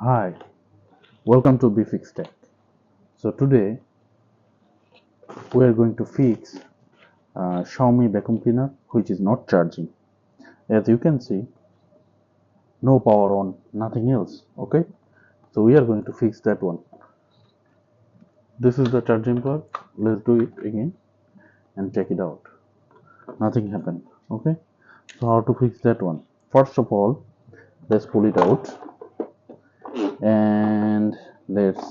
Hi, welcome to BFix Tech. So today we are going to fix Xiaomi vacuum cleaner which is not charging. As you can see, no power on, nothing else. Okay, so we are going to fix that one. This is the charging plug. Let's do it again and check it out. Nothing happened. Okay, so how to fix that one? First of all, let's pull it out and let's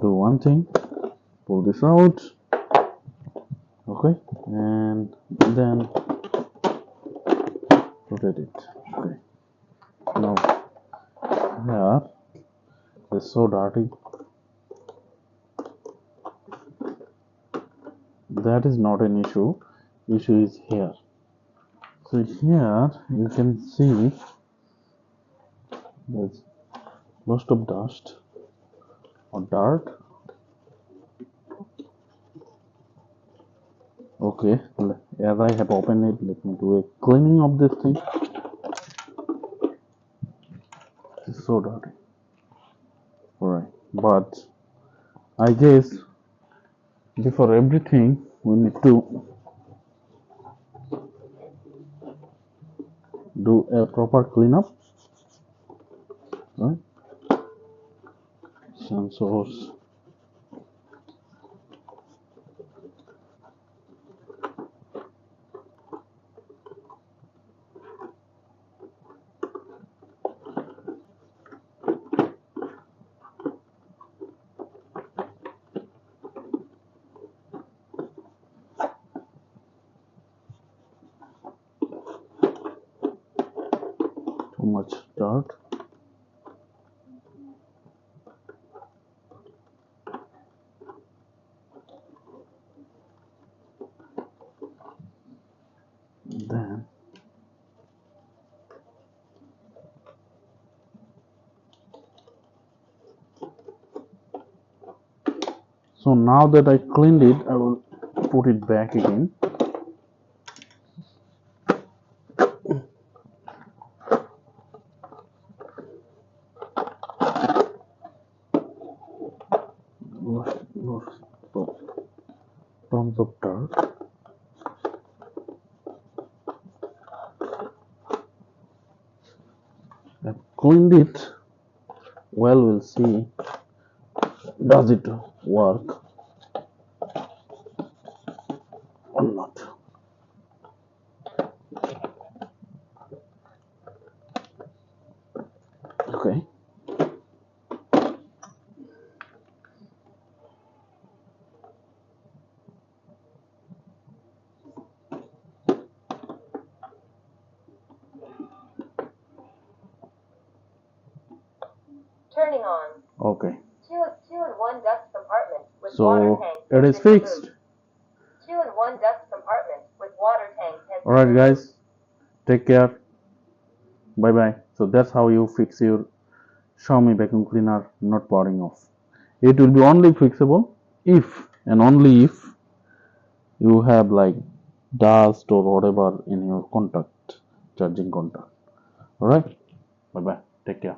do one thing. Pull this out. Okay, and then rotate it. Okay, now here it's so dirty. That is not an issue. Issue is here. So here you can see there's lots of dust or dirt. Okay, as I have opened it, let me do a cleaning of this thing. It's so dirty. Alright, but I guess before everything we need to do a proper cleanup. Right? Sensors. Too much dirt. Then so now that I cleaned it, I will put it back again. Tons of dirt. I've cleaned it. Well, we'll see. Does it work or not? Okay. Turning on. Okay. Two and one dust compartment with So water tank. it is fixed. Two and one dust compartment with water tank has been Alright, removed. guys. Take care. Bye bye. So that's how you fix your Xiaomi vacuum cleaner not powering off. It will be only fixable if and only if you have like dust or whatever in your contact, charging contact. Alright. Bye bye. Take care.